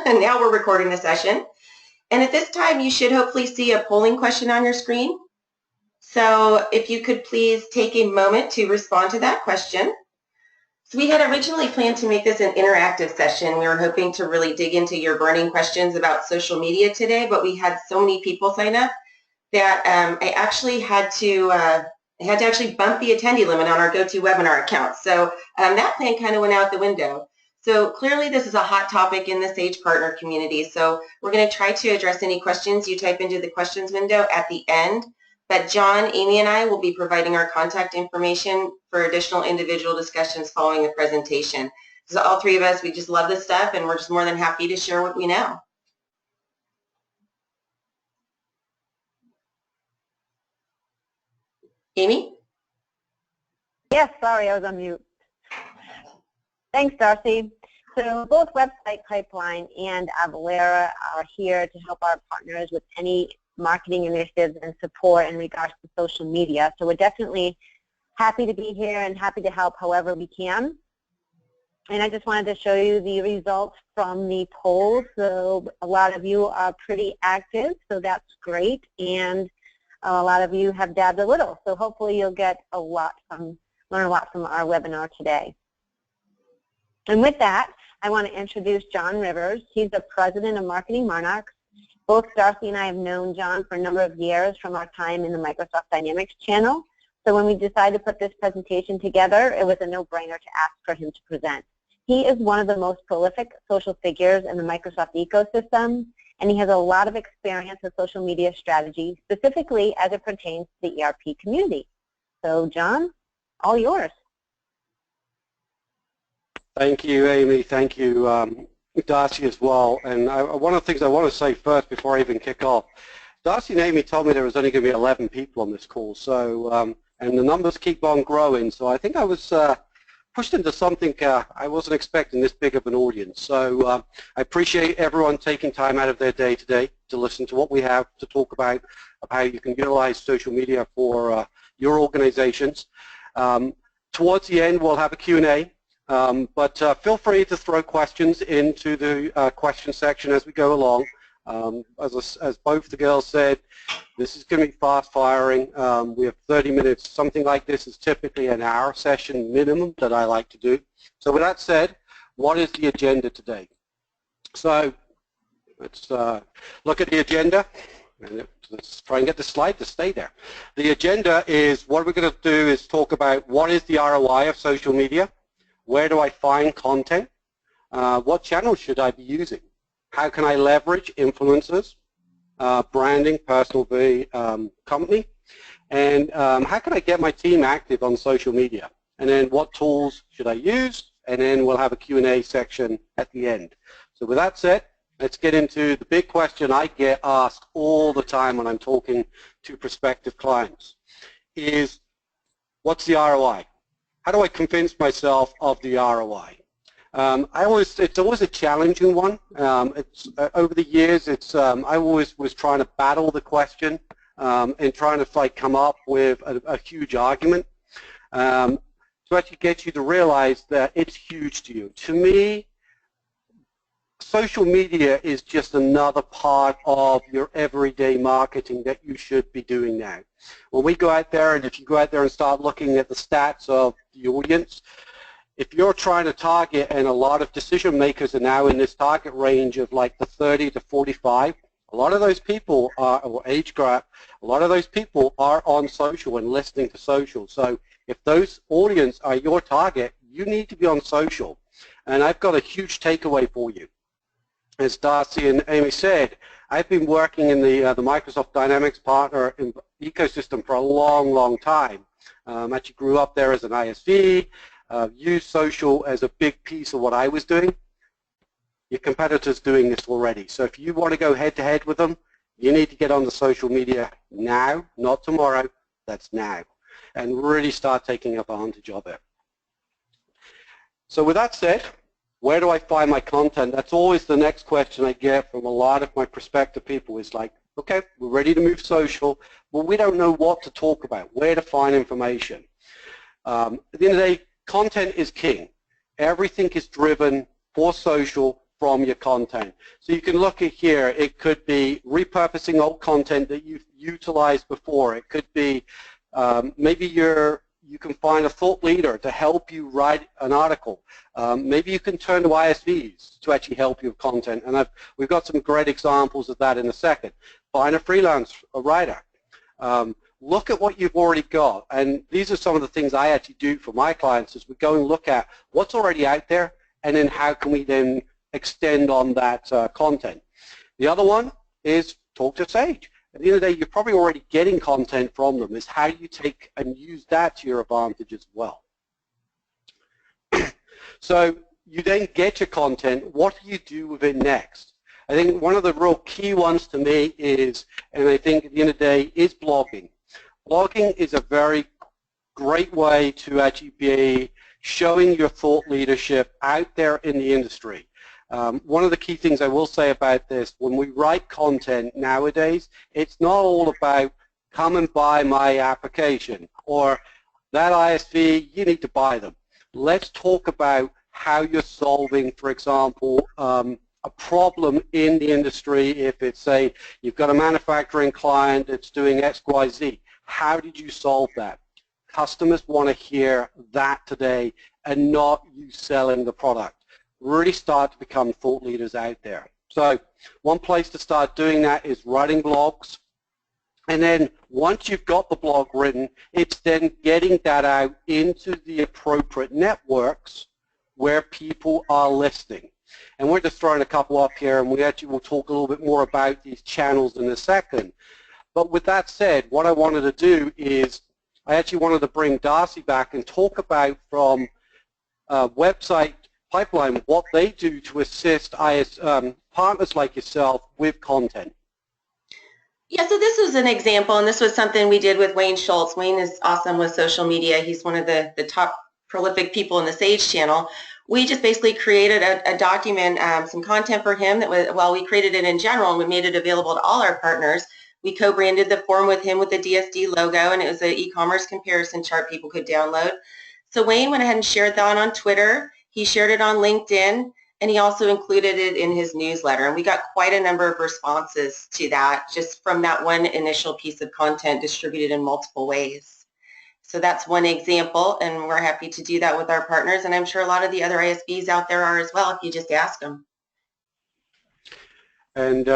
Now we're recording the session. And at this time, you should hopefully see a polling question on your screen. So if you could please take a moment to respond to that question. So we had originally planned to make this an interactive session. We were hoping to really dig into your burning questions about social media today, but we had so many people sign up that I actually had to actually bump the attendee limit on our GoToWebinar account. So that plan kind of went out the window. So clearly this is a hot topic in the Sage partner community. So we're going to try to address any questions you type into the questions window at the end. But John, Amy, and I will be providing our contact information for additional individual discussions following the presentation. So all three of us, we just love this stuff, and we're just more than happy to share what we know. Amy? Yes, sorry, I was on mute. Thanks, Darcy. So both Website Pipeline and Avalara are here to help our partners with any marketing initiatives and support in regards to social media. So we're definitely happy to be here and happy to help however we can. And I just wanted to show you the results from the poll. So a lot of you are pretty active, so that's great. And a lot of you have dabbed a little. So hopefully you'll get learn a lot from our webinar today. And with that, I want to introduce John Rivers. He's the president of Marketing Monarchs. Both Darcy and I have known John for a number of years from our time in the Microsoft Dynamics channel. So when we decided to put this presentation together, it was a no-brainer to ask for him to present. He is one of the most prolific social figures in the Microsoft ecosystem, and he has a lot of experience with social media strategy, specifically as it pertains to the ERP community. So John, all yours. Thank you, Amy. Thank you, Darcy, as well. And one of the things I want to say first before I even kick off, Darcy and Amy told me there was only going to be 11 people on this call, so and the numbers keep on growing. So I think I was pushed into something I wasn't expecting this big of an audience. So I appreciate everyone taking time out of their day today to listen to what we have to talk about how you can utilize social media for your organizations. Towards the end, we'll have a Q&A. But feel free to throw questions into the question section as we go along. As both the girls said, this is going to be fast firing. We have 30 minutes. Something like this is typically an hour session minimum that I like to do. So with that said, what is the agenda today? So let's look at the agenda. And let's try and get the slide to stay there. The agenda is what we're going to do is talk about what is the ROI of social media. Where do I find content? What channels should I be using? How can I leverage influencers, branding, personal company? And how can I get my team active on social media? And then what tools should I use? And then we'll have a Q&A section at the end. So with that said, let's get into the big question I get asked all the time when I'm talking to prospective clients is, what's the ROI? How do I convince myself of the ROI? It's always a challenging one. Over the years, I always was trying to battle the question and trying to come up with a huge argument to actually get you to realize that it's huge to you. To me, social media is just another part of your everyday marketing that you should be doing now. When we go out there, and if you go out there and start looking at the stats of the audience, if you're trying to target, and a lot of decision makers are now in this target range of like the 30 to 45, a lot of those people are, or age group, a lot of those people are on social and listening to social. So if those audience are your target, you need to be on social. And I've got a huge takeaway for you. As Darcy and Amy said, I've been working in the Microsoft Dynamics partner ecosystem for a long, long time. Actually grew up there as an ISV, used social as a big piece of what I was doing. Your competitor's doing this already. So if you want to go head-to-head with them, you need to get on the social media now, not tomorrow. That's now. And really start taking advantage of it. So with that said, where do I find my content? That's always the next question I get from a lot of my prospective people is like, okay, we're ready to move social, but we don't know what to talk about, where to find information. At the end of the day, content is king. Everything is driven for social, from your content. So you can look at here, it could be repurposing old content that you've utilized before. It could be maybe you can find a thought leader to help you write an article. Maybe you can turn to ISVs to actually help you with content, and we've got some great examples of that in a second. Find a freelance writer. Look at what you've already got, and these are some of the things I actually do for my clients is we go and look at what's already out there, and then how can we then extend on that content. The other one is talk to Sage. At the end of the day, you're probably already getting content from them. Is how you take and use that to your advantage as well. So you then get your content. What do you do with it next? I think one of the real key ones to me is, and I think at the end of the day, is blogging. Blogging is a very great way to actually be showing your thought leadership out there in the industry. One of the key things I will say about this, when we write content nowadays, it's not all about come and buy my application or that ISV, you need to buy them. Let's talk about how you're solving, for example, a problem in the industry. If it's, say, you've got a manufacturing client that's doing X, Y, Z, how did you solve that? Customers want to hear that today and not you selling the product. Really start to become thought leaders out there. So one place to start doing that is writing blogs. And then once you've got the blog written, it's then getting that out into the appropriate networks where people are listening. And we're just throwing a couple up here, and we actually will talk a little bit more about these channels in a second. But with that said, what I wanted to do is I actually wanted to bring Darcy back and talk about from website Pipeline what they do to assist partners like yourself with content. Yeah, so this was an example, and this was something we did with Wayne Schultz. Wayne is awesome with social media. He's one of the top prolific people in the Sage channel. We just basically created a document, some content for him that was, well, we created it in general and we made it available to all our partners. We co-branded the form with him with the DSD logo, and it was an e-commerce comparison chart people could download. So Wayne went ahead and shared that on Twitter. He shared it on LinkedIn, and he also included it in his newsletter. And we got quite a number of responses to that just from that one initial piece of content distributed in multiple ways. So that's one example, and we're happy to do that with our partners. And I'm sure a lot of the other ISVs out there are as well if you just ask them. And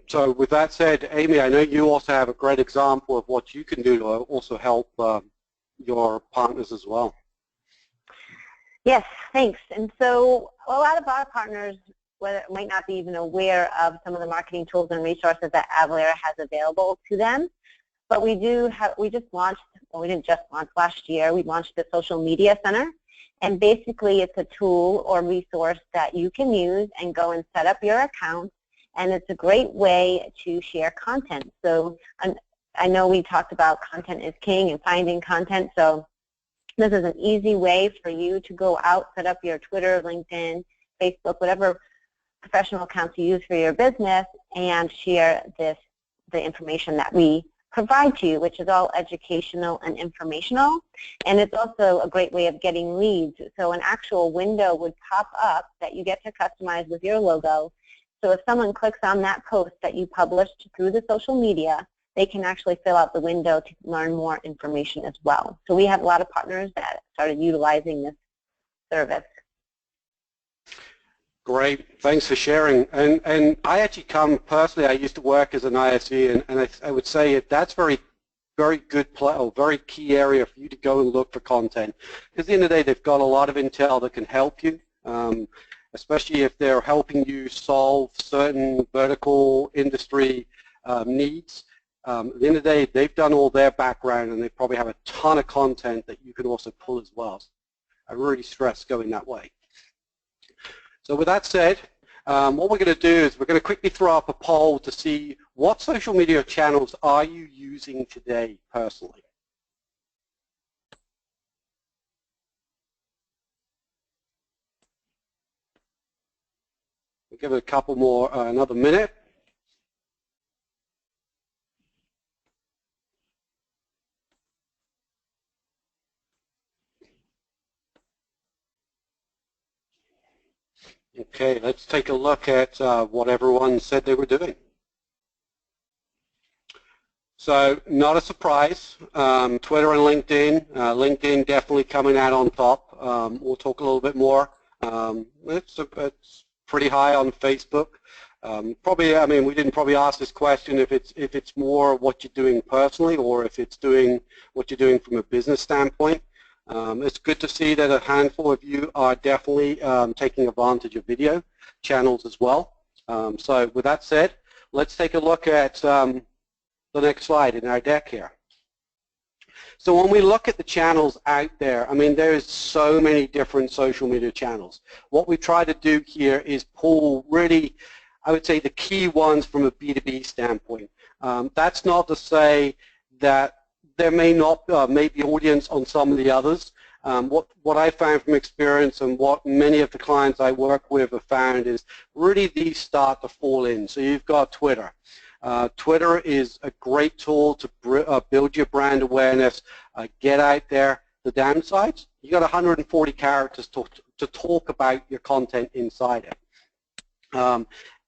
so with that said, Amy, I know you also have a great example of what you can do to also help your partners as well. Yes, thanks. And so a lot of our partners might not be even aware of some of the marketing tools and resources that Avalara has available to them. But we just launched, well, we didn't just launch last year, we launched the Social Media Center. And basically it's a tool or resource that you can use and go and set up your account. And it's a great way to share content. So I know we talked about content is king and finding content. So this is an easy way for you to go out, set up your Twitter, LinkedIn, Facebook, whatever professional accounts you use for your business, and share the information that we provide to you, which is all educational and informational. And it's also a great way of getting leads. So an actual window would pop up that you get to customize with your logo. So if someone clicks on that post that you published through the social media, they can actually fill out the window to learn more information as well. So we have a lot of partners that started utilizing this service. Great, thanks for sharing. And I actually come personally, I used to work as an ISV, and I would say that's very good, very key area for you to go and look for content. Because at the end of the day, they've got a lot of intel that can help you, especially if they're helping you solve certain vertical industry needs. At the end of the day, they've done all their background, and they probably have a ton of content that you can also pull as well. I really stress going that way. So with that said, what we're going to do is we're going to quickly throw up a poll to see what social media channels are you using today personally. We'll give it a couple more, another minute. Okay, let's take a look at what everyone said they were doing. So, not a surprise, Twitter and LinkedIn. LinkedIn definitely coming out on top. We'll talk a little bit more. It's pretty high on Facebook. Probably, I mean, we didn't probably ask this question if it's more what you're doing personally or if it's doing what you're doing from a business standpoint. It's good to see that a handful of you are definitely taking advantage of video channels as well. So with that said, let's take a look at the next slide in our deck here. So when we look at the channels out there, I mean, there's so many different social media channels. What we try to do here is pull really, I would say, the key ones from a B2B standpoint. That's not to say that there may not be audience on some of the others. What I found from experience and what many of the clients I work with have found is really these start to fall in. So you've got Twitter. Twitter is a great tool to build your brand awareness, get out there. The downsides, you got 140 characters to talk about your content inside it.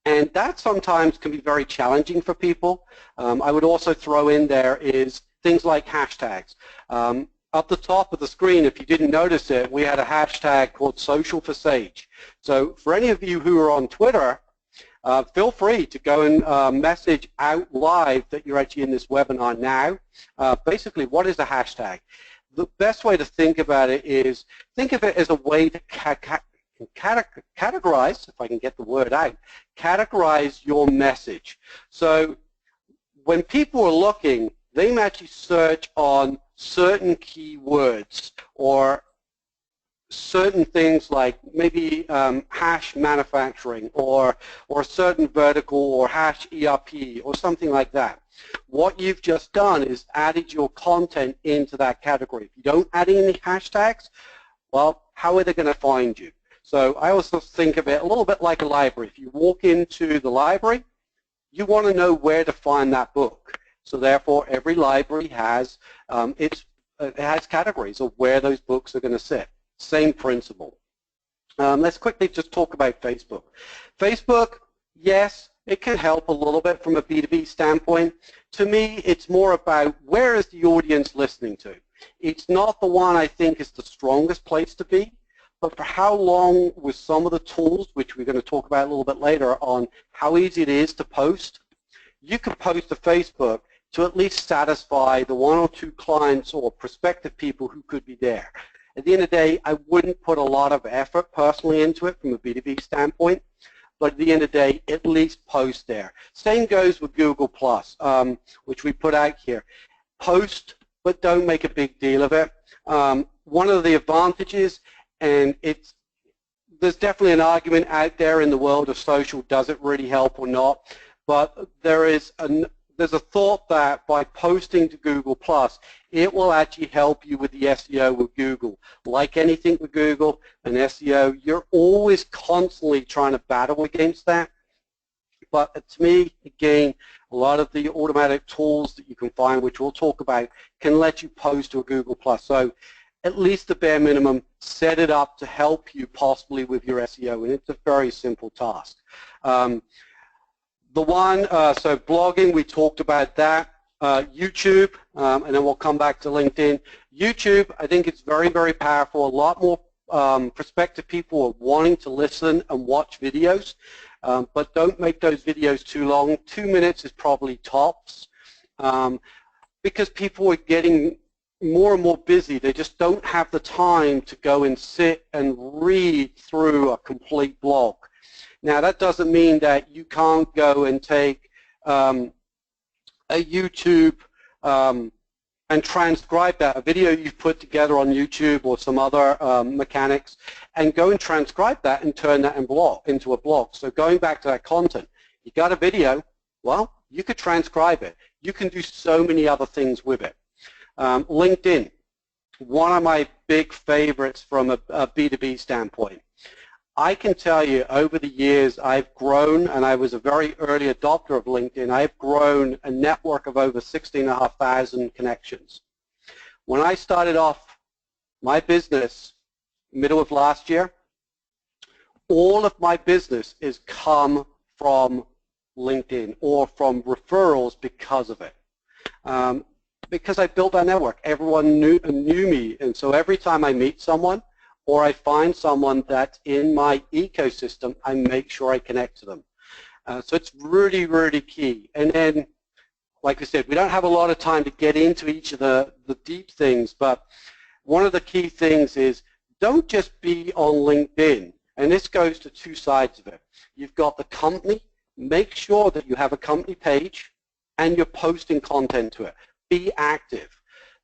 And that sometimes can be very challenging for people. I would also throw in there is things like hashtags. Up the top of the screen, if you didn't notice it, we had a hashtag called Social for Sage. So for any of you who are on Twitter, feel free to go and message out live that you're actually in this webinar now. Basically, what is a hashtag? The best way to think about it is think of it as a way to categorize, if I can get the word out, categorize your message. So when people are looking, they may actually search on certain keywords or certain things like maybe hash manufacturing or certain vertical or hash ERP or something like that. What you've just done is added your content into that category. If you don't add any hashtags, well, how are they going to find you? So I also think of it a little bit like a library. If you walk into the library, you want to know where to find that book. So therefore, every library has it has categories of where those books are going to sit. Same principle. Let's quickly just talk about Facebook. Facebook, yes, it can help a little bit from a B2B standpoint. To me, it's more about where is the audience listening to. It's not the one I think is the strongest place to be, but for how long with some of the tools, which we're going to talk about a little bit later on how easy it is to post, you can post to Facebook to at least satisfy the one or two clients or prospective people who could be there. At the end of the day, I wouldn't put a lot of effort personally into it from a B2B standpoint, but at the end of the day, at least post there. Same goes with Google+, which we put out here. Post, but don't make a big deal of it. One of the advantages, and there's definitely an argument out there in the world of social, does it really help or not, but there's a thought that by posting to Google+, it will actually help you with the SEO with Google. Like anything with Google and SEO, you're always constantly trying to battle against that. But to me, again, a lot of the automatic tools that you can find, which we'll talk about, can let you post to a Google+. So at least the bare minimum, set it up to help you possibly with your SEO, and it's a very simple task. So blogging, we talked about that. YouTube, and then we'll come back to LinkedIn. YouTube, I think it's very, very powerful. A lot more prospective people are wanting to listen and watch videos, but don't make those videos too long. 2 minutes is probably tops, because people are getting more and more busy. They just don't have the time to go and sit and read through a complete blog. Now, that doesn't mean that you can't go and take a YouTube and transcribe that, a video you've put together on YouTube or some other mechanics, and go and transcribe that and turn that into a blog. So going back to that content, you got a video, well, you could transcribe it. You can do so many other things with it. LinkedIn, one of my big favorites from a B2B standpoint. I can tell you over the years I've grown, and I was a very early adopter of LinkedIn, I've grown a network of over 16,500 connections. When I started off my business middle of last year, all of my business is come from LinkedIn or from referrals because of it. Because I built that network. Everyone knew me, and so every time I meet someone or I find someone that's in my ecosystem, I make sure I connect to them. So it's really, really key. And then, like I said, we don't have a lot of time to get into each of the deep things, but one of the key things is don't just be on LinkedIn. And this goes to two sides of it. You've got the company. Make sure that you have a company page and you're posting content to it. Be active.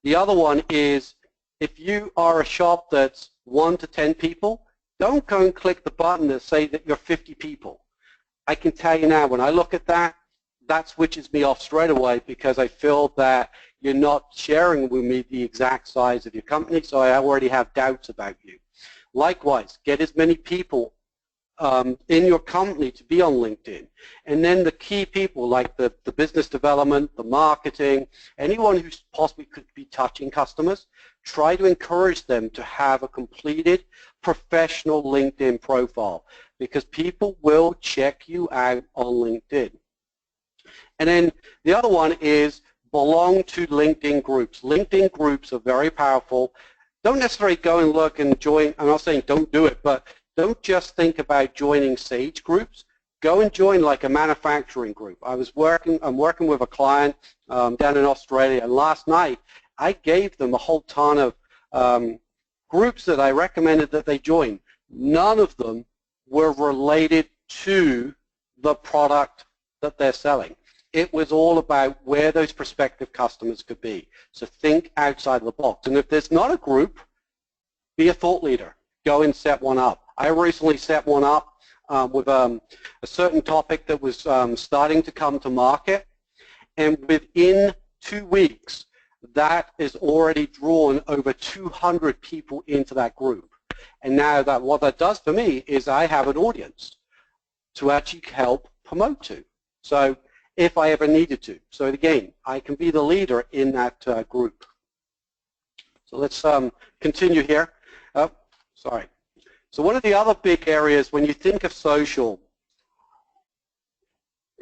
The other one is if you are a shop that's 1 to 10 people, don't go and click the button that say that you're 50 people. I can tell you now, when I look at that, that switches me off straight away because I feel that you're not sharing with me the exact size of your company, so I already have doubts about you. Likewise, get as many people in your company to be on LinkedIn. And then the key people like the business development, the marketing, anyone who possibly could be touching customers, try to encourage them to have a completed professional LinkedIn profile because people will check you out on LinkedIn. And then the other one is belong to LinkedIn groups. LinkedIn groups are very powerful. Don't necessarily go and look and join. I'm not saying don't do it, but don't just think about joining Sage groups. Go and join like a manufacturing group. I'm working with a client down in Australia, and last night I gave them a whole ton of groups that I recommended that they join. None of them were related to the product that they're selling. It was all about where those prospective customers could be. So think outside the box. And if there's not a group, be a thought leader. Go and set one up. I recently set one up with a certain topic that was starting to come to market. And within 2 weeks, that is already drawn over 200 people into that group. And now what that does for me is I have an audience to actually help promote to. So if I ever needed to. So again, I can be the leader in that group. So let's continue here. Sorry. So one of the other big areas when you think of social,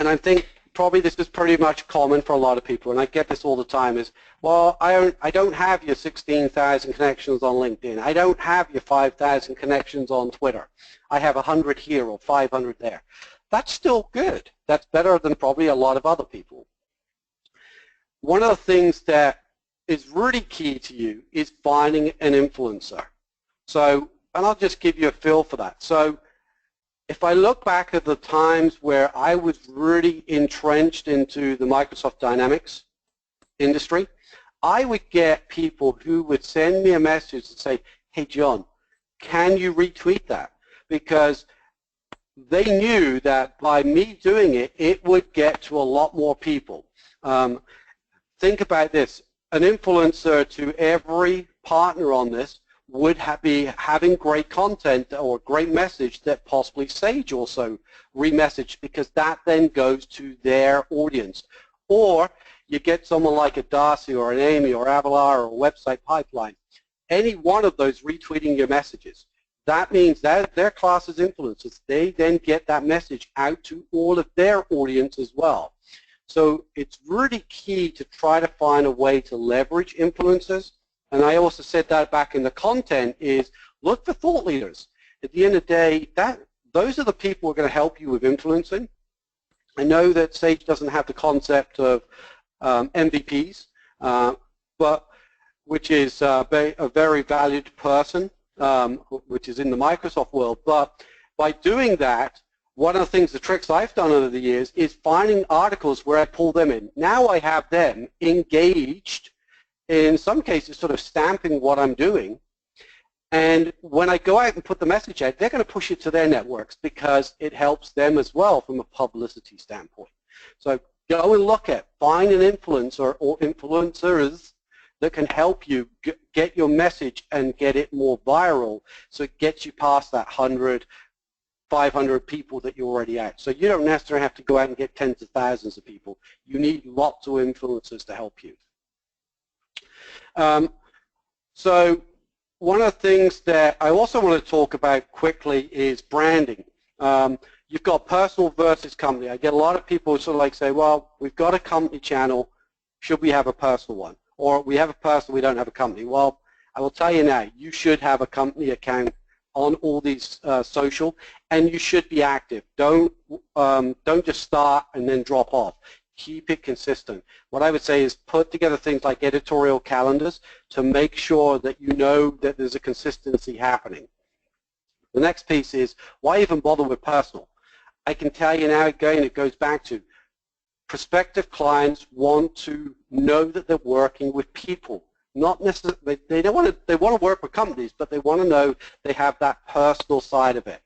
and I think probably this is pretty much common for a lot of people, and I get this all the time, is, well, I don't have your 16,000 connections on LinkedIn. I don't have your 5,000 connections on Twitter. I have 100 here or 500 there. That's still good. That's better than probably a lot of other people. One of the things that is really key to you is finding an influencer. So, and I'll just give you a feel for that. So if I look back at the times where I was really entrenched into the Microsoft Dynamics industry, I would get people who would send me a message and say, hey, John, can you retweet that? Because they knew that by me doing it, it would get to a lot more people. Think about this. An influencer to every partner on this would be having great content or great message that possibly Sage also remessaged, because that then goes to their audience. Or you get someone like a Darcy or an Amy or Avalar or a Website Pipeline, any one of those retweeting your messages. That means that their class as influencers, they then get that message out to all of their audience as well. So it's really key to try to find a way to leverage influencers. And I also said that back in the content is look for thought leaders. At the end of the day, those are the people who are going to help you with influencing. I know that Sage doesn't have the concept of MVPs, but which is a very valued person, which is in the Microsoft world. But by doing that, one of the things, the tricks I've done over the years is finding articles where I pull them in. Now I have them engaged, in some cases sort of stamping what I'm doing. And when I go out and put the message out, they're going to push it to their networks because it helps them as well from a publicity standpoint. So go and look at, find an influencer or influencers that can help you get your message and get it more viral so it gets you past that 100, 500 people that you're already at. So you don't necessarily have to go out and get tens of thousands of people. You need lots of influencers to help you. So one of the things that I also want to talk about quickly is branding. You've got personal versus company. I get a lot of people sort of like say, well, we've got a company channel, should we have a personal one? Or we have a personal, we don't have a company. Well, I will tell you now, you should have a company account on all these social, and you should be active. Don't just start and then drop off. Keep it consistent. What I would say is put together things like editorial calendars to make sure that you know that there's a consistency happening. The next piece is, why even bother with personal? I can tell you now, again, it goes back to prospective clients want to know that they're working with people. Not necessarily, they want to work with companies, but they want to know they have that personal side of it.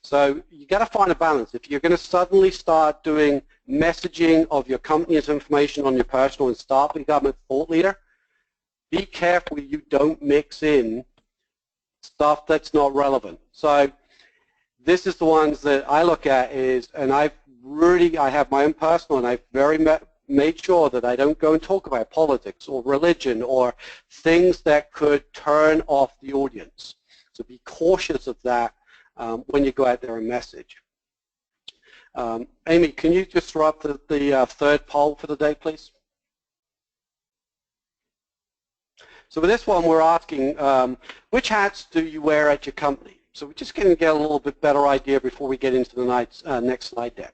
So you got to find a balance. If you're going to suddenly start doing messaging of your company's information on your personal and start becoming a thought leader, be careful you don't mix in stuff that's not relevant. So this is the ones that I look at is, and I have my own personal, and I've very made sure that I don't go and talk about politics or religion or things that could turn off the audience. So be cautious of that when you go out there and message. Amy, can you just throw up the third poll for the day, please? So with this one, we're asking, which hats do you wear at your company? So we're just going to get a little bit better idea before we get into the next slide deck.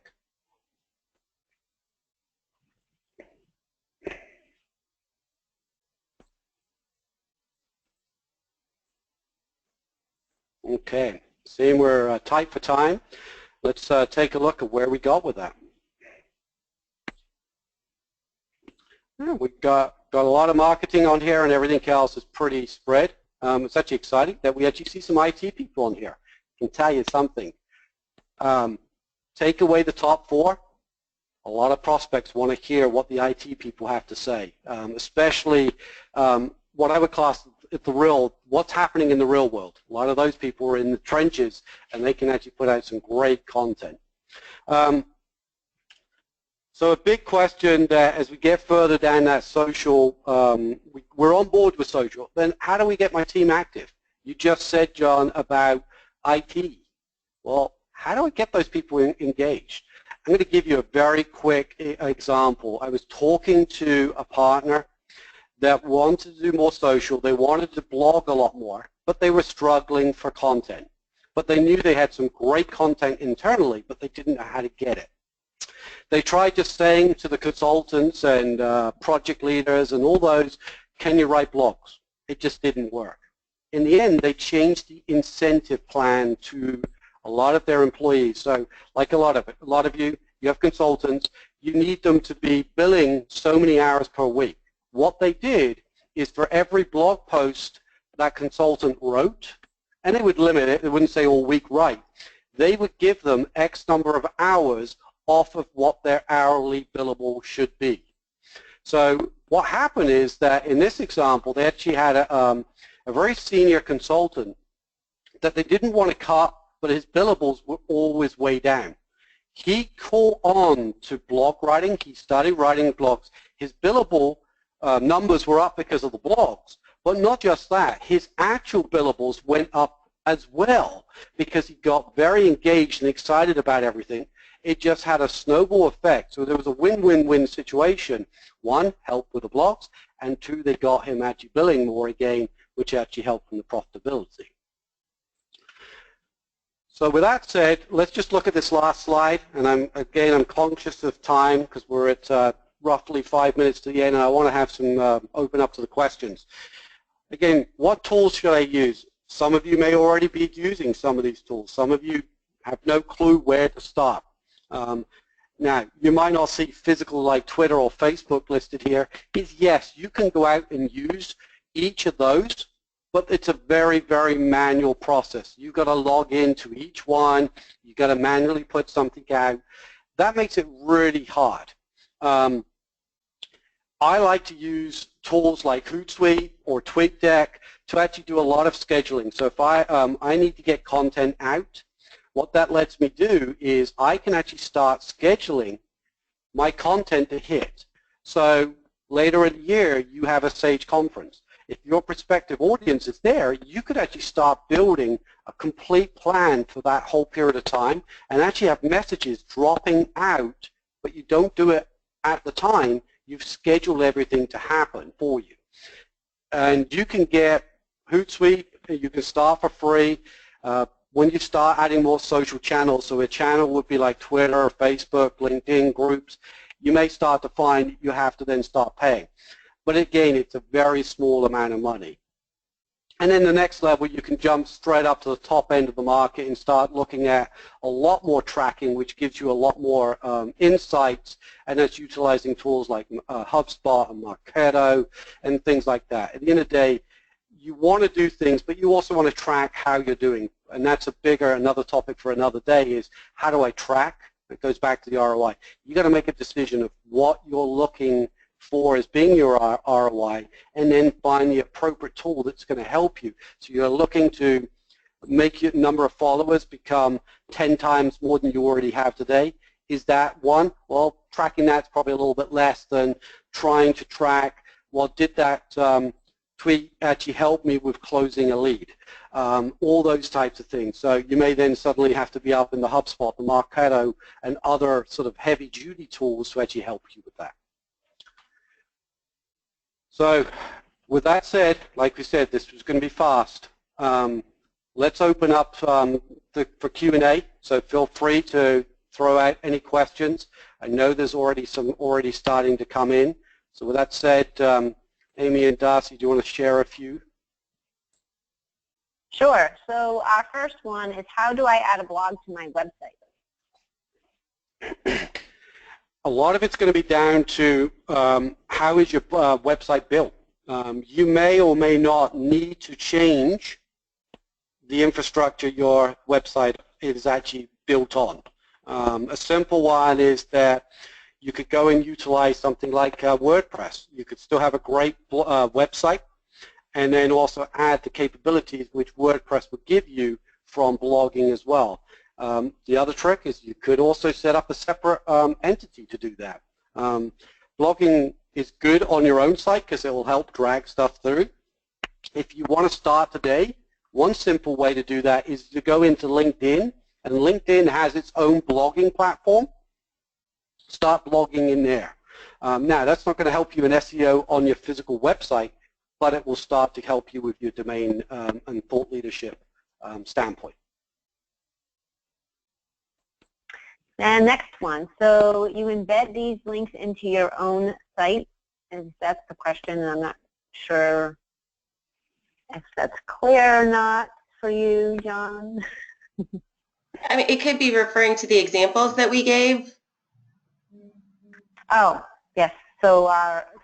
Okay, seeing we're tight for time, let's take a look at where we got with that. We've got a lot of marketing on here, and everything else is pretty spread. It's actually exciting that we actually see some IT people on here. I can tell you something. Take away the top four. A lot of prospects want to hear what the IT people have to say, especially what I would class what's happening in the real world. A lot of those people are in the trenches, and they can actually put out some great content. So a big question that as we get further down that social, we're on board with social, then how do we get my team active? You just said, John, about IT. Well, how do I get those people engaged? I'm going to give you a very quick example. I was talking to a partner that wanted to do more social. They wanted to blog a lot more, but they were struggling for content. But they knew they had some great content internally, but they didn't know how to get it. They tried just saying to the consultants and project leaders and all those, can you write blogs? It just didn't work. In the end, they changed the incentive plan to a lot of their employees. So like a lot of you have consultants, you need them to be billing so many hours per week. What they did is for every blog post that consultant wrote, and they would limit it, they wouldn't say all week write, they would give them X number of hours off of what their hourly billable should be. So what happened is that in this example, they actually had a very senior consultant that they didn't want to cut, but his billables were always way down. He caught on to blog writing. He started writing blogs. His billable numbers were up because of the blogs, but not just that. His actual billables went up as well because he got very engaged and excited about everything. It just had a snowball effect. So there was a win-win-win situation. One, help with the blogs, and two, they got him actually billing more again, which actually helped in the profitability. So with that said, let's just look at this last slide. And I'm conscious of time because we're at roughly 5 minutes to the end, and I want to have some open up to the questions. Again, what tools should I use? Some of you may already be using some of these tools. Some of you have no clue where to start. Now, you might not see physical like Twitter or Facebook listed here. Yes, you can go out and use each of those, but it's a very, very manual process. You've got to log into each one. You've got to manually put something out. That makes it really hard. I like to use tools like Hootsuite or TweetDeck to actually do a lot of scheduling. So if I need to get content out, what that lets me do is I can actually start scheduling my content to hit. So later in the year, you have a Sage conference. if your prospective audience is there, you could actually start building a complete plan for that whole period of time and actually have messages dropping out, but you don't do it at the time. You've scheduled everything to happen for you. And you can get Hootsuite, you can start for free. When you start adding more social channels, so a channel would be like Twitter, Facebook, LinkedIn groups, you may start to find you have to then start paying. But again, it's a very small amount of money. And then the next level, you can jump straight up to the top end of the market and start looking at a lot more tracking, which gives you a lot more insights, and that's utilizing tools like HubSpot and Marketo and things like that. At the end of the day, you want to do things, but you also want to track how you're doing. And that's another topic for another day is how do I track? It goes back to the ROI. You got to make a decision of what you're looking for as being your ROI, and then find the appropriate tool that's going to help you. So you're looking to make your number of followers become 10 times more than you already have today. Is that one? Well, tracking that's probably a little bit less than trying to track, well, did that tweet actually help me with closing a lead? All those types of things. So you may then suddenly have to be up in the HubSpot, the Marketo, and other sort of heavy-duty tools to actually help you with that. So with that said, like we said, this was going to be fast. Let's open up for Q&A, so feel free to throw out any questions. I know there's already some starting to come in. So with that said, Amy and Darcy, do you want to share a few? Sure. So our first one is, how do I add a blog to my website? A lot of it's going to be down to how is your website built. You may or may not need to change the infrastructure your website is actually built on. A simple one is that you could go and utilize something like WordPress. You could still have a great website and then also add the capabilities which WordPress would give you from blogging as well. The other trick is you could also set up a separate entity to do that. Blogging is good on your own site because it will help drag stuff through. If you want to start today, one simple way to do that is to go into LinkedIn, and LinkedIn has its own blogging platform. Start blogging in there. Now, that's not going to help you in SEO on your physical website, but it will start to help you with your domain and thought leadership standpoint. And next one, so you embed these links into your own site, and that's the question, and I'm not sure if that's clear or not for you, John. I mean, it could be referring to the examples that we gave. Oh, yes. So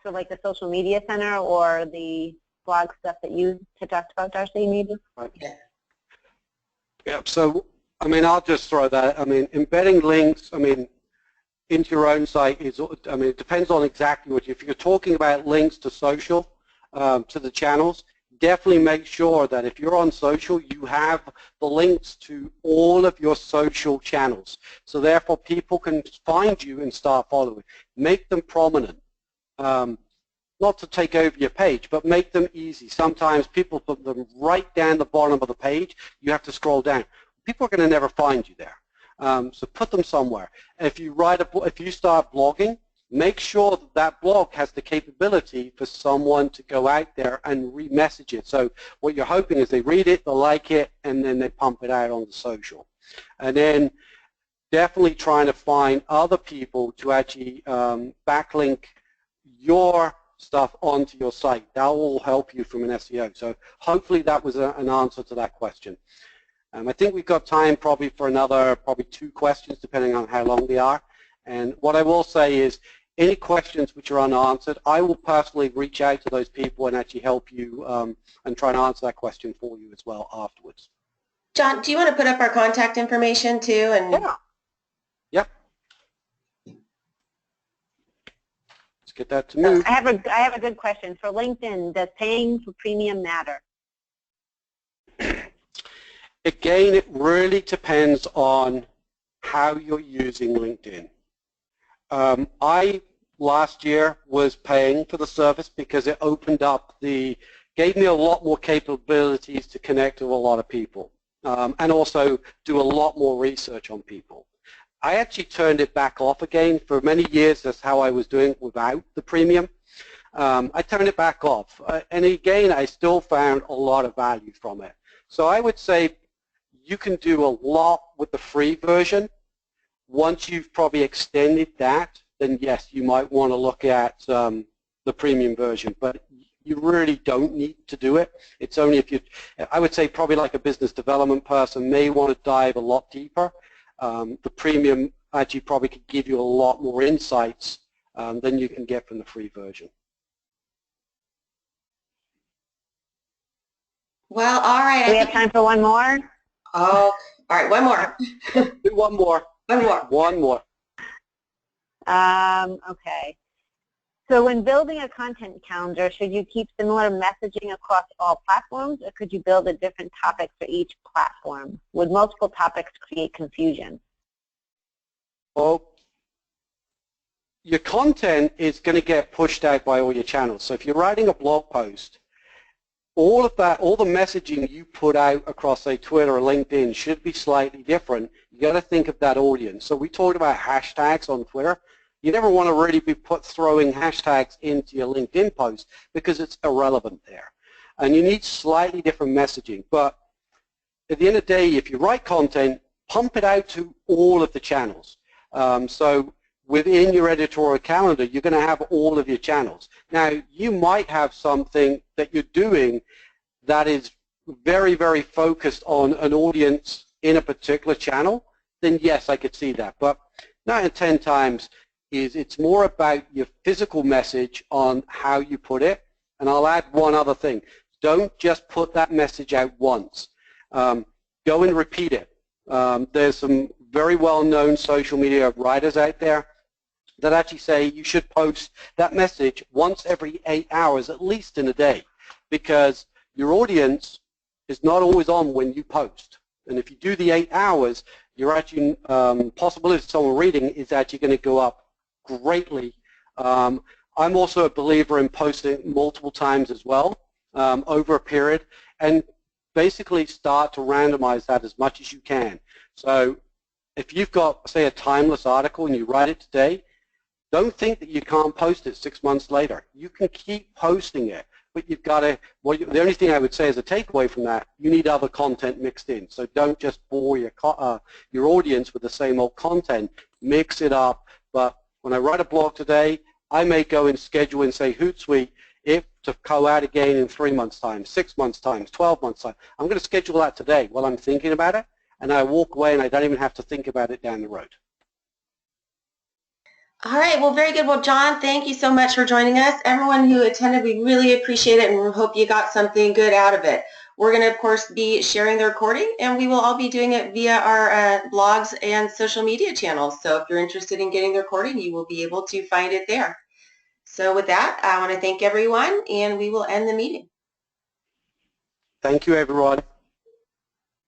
like the social media center or the blog stuff that you had talked about, Darcy, maybe? Right. Yeah. So, I mean, I'll just throw that. I mean, embedding links, I mean, into your own site is, I mean, it depends on exactly what if you're talking about links to social, to the channels, definitely make sure that if you're on social, you have the links to all of your social channels. So therefore, people can find you and start following. Make them prominent. Not to take over your page, but make them easy. Sometimes people put them right down the bottom of the page. You have to scroll down. People are going to never find you there. So put them somewhere. If you start blogging, make sure that that blog has the capability for someone to go out there and re-message it. So what you're hoping is they read it, they like it, and then they pump it out on the social. And then definitely trying to find other people to actually backlink your stuff onto your site. That will help you from an SEO. So hopefully that was an answer to that question. I think we've got time probably for another 2 questions, depending on how long they are. And what I will say is, any questions which are unanswered, I will personally reach out to those people and actually help you and try and answer that question for you as well afterwards. John, do you want to put up our contact information too? And yeah. Yep. Let's get that to move. I have a good question. For LinkedIn, does paying for premium matter? Again, it really depends on how you're using LinkedIn. I last year was paying for the service because it opened up the gave me a lot more capabilities to connect with a lot of people, and also do a lot more research on people. I actually turned it back off again. For many years, that's how I was doing without the premium. I turned it back off. And again, I still found a lot of value from it. So I would say you can do a lot with the free version. Once you've probably extended that, then yes, you might want to look at the premium version. But you really don't need to do it. It's only if you, I would say probably like a business development person may want to dive a lot deeper. The premium actually probably could give you a lot more insights than you can get from the free version. Well, all right. Do we have time for one more? Oh, all right, one more. Do one more. One more. One more. Okay. So when building a content calendar, should you keep similar messaging across all platforms, or could you build a different topic for each platform? Would multiple topics create confusion? Well, your content is going to get pushed out by all your channels. So if you're writing a blog post, all of that, all the messaging you put out across, say, Twitter or LinkedIn should be slightly different. You got to think of that audience. So we talked about hashtags on Twitter. You never want to really be throwing hashtags into your LinkedIn post because it's irrelevant there. And you need slightly different messaging. But at the end of the day, if you write content, pump it out to all of the channels. So within your editorial calendar, you're going to have all of your channels. Now, you might have something that you're doing that is very, very focused on an audience in a particular channel, then yes, I could see that. But 9 out of 10 times, it's more about your physical message on how you put it. And I'll add one other thing. Don't just put that message out once. Go and repeat it. There's some very well-known social media writers out there that actually say you should post that message once every 8 hours, at least in a day, because your audience is not always on when you post. And if you do the 8 hours, you're actually, possibility of someone reading is actually going to go up greatly. I'm also a believer in posting multiple times as well over a period, and basically start to randomize that as much as you can. So if you've got, say, a timeless article and you write it today, don't think that you can't post it 6 months later. You can keep posting it, but you've got to, well, the only thing I would say as a takeaway from that, you need other content mixed in. So don't just bore your audience with the same old content. Mix it up. But when I write a blog today, I may go and schedule and say, Hootsuite, if to go out again in 3 months' time, 6 months' time, 12 months' time. I'm going to schedule that today while I'm thinking about it, and I walk away and I don't even have to think about it down the road. All right, well, very good. Well, John, thank you so much for joining us. Everyone who attended, we really appreciate it, and we hope you got something good out of it. We're going to, of course, be sharing the recording, and we will all be doing it via our blogs and social media channels. So if you're interested in getting the recording, you will be able to find it there. So with that, I want to thank everyone, and we will end the meeting. Thank you, everyone.